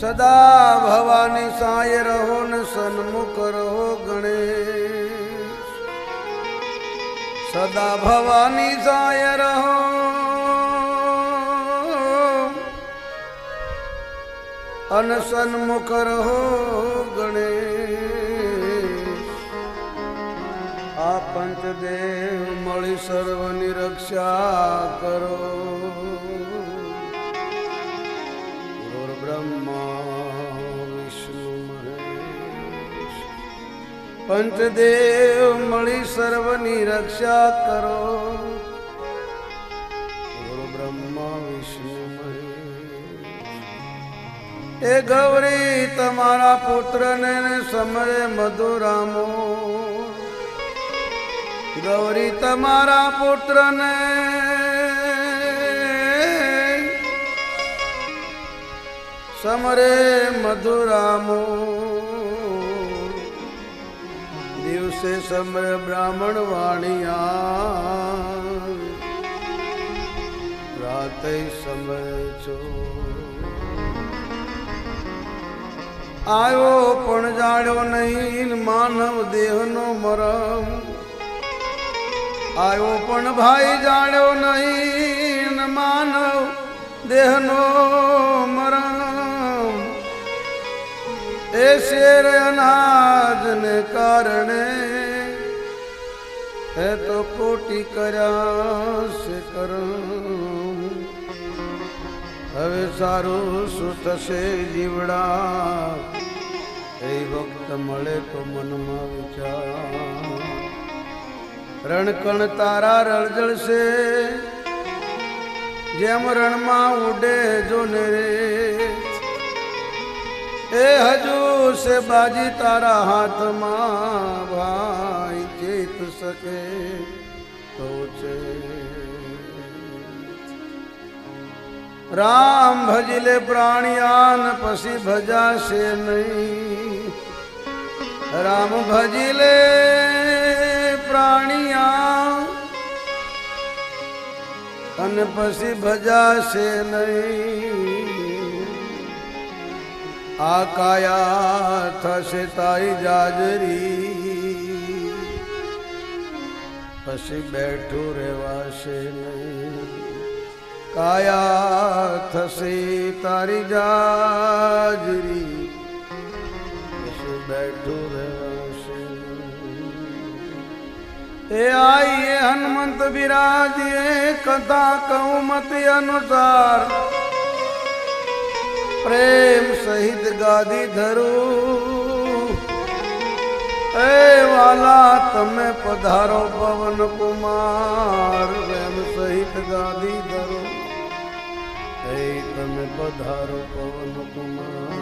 सदा भवानी साय रहो न सन्मुख रहो गणेश। सदा भवानी साय रहो अन सन्मुख रहो गणेश। आ पंचदेव मळी सर्वनी रक्षा करो। ब्रह्मा विष्णु महेश पंचदेव मळी सर्वनी रक्षा करो। गुरु ब्रह्मा विष्णु महेश। ए गौरी तमारा पुत्र ने समरे मधुरामो। गौरी तमारा पुत्र ने समरे मधुरामो। दिवसे समरे ब्राह्मण वाणिया। राते समरे छो आयो पण जाण्यो नहीं मानव देह नो मरम। आयो पण भाई जाण्यो नहीं मानव देह नो मरम। ए शेर अनाज ने कारणे है तो कोटि कर्या से करम। हवे सारू शू थशे जीवड़ा ए वक्त मळे तो मन में विचार। रणकण तारा रळजळ से जेम रण में उडे जो नेरे। ए हजूर से बाजी तारा हाथ मां भाई जीत सके तो चे। राम भजिले प्राणियान पसी भजा से नहीं। राम भजिले प्राणिया अन पसी भजा से नहीं। आकाया थसे तारी जाजरी पसी बैठू रेवासे नहीं। काया थसे तारी जाजरी पसी बैठू रेवासे नहीं। ए आइए हनुमंत विराजिए कथा कहूँ मत अनुसार। प्रेम सहित गादी धरू ए वाला तमे पधारो पवन कुमार। प्रेम सहित गादी धरू ए तमे पधारो पवन कुमार।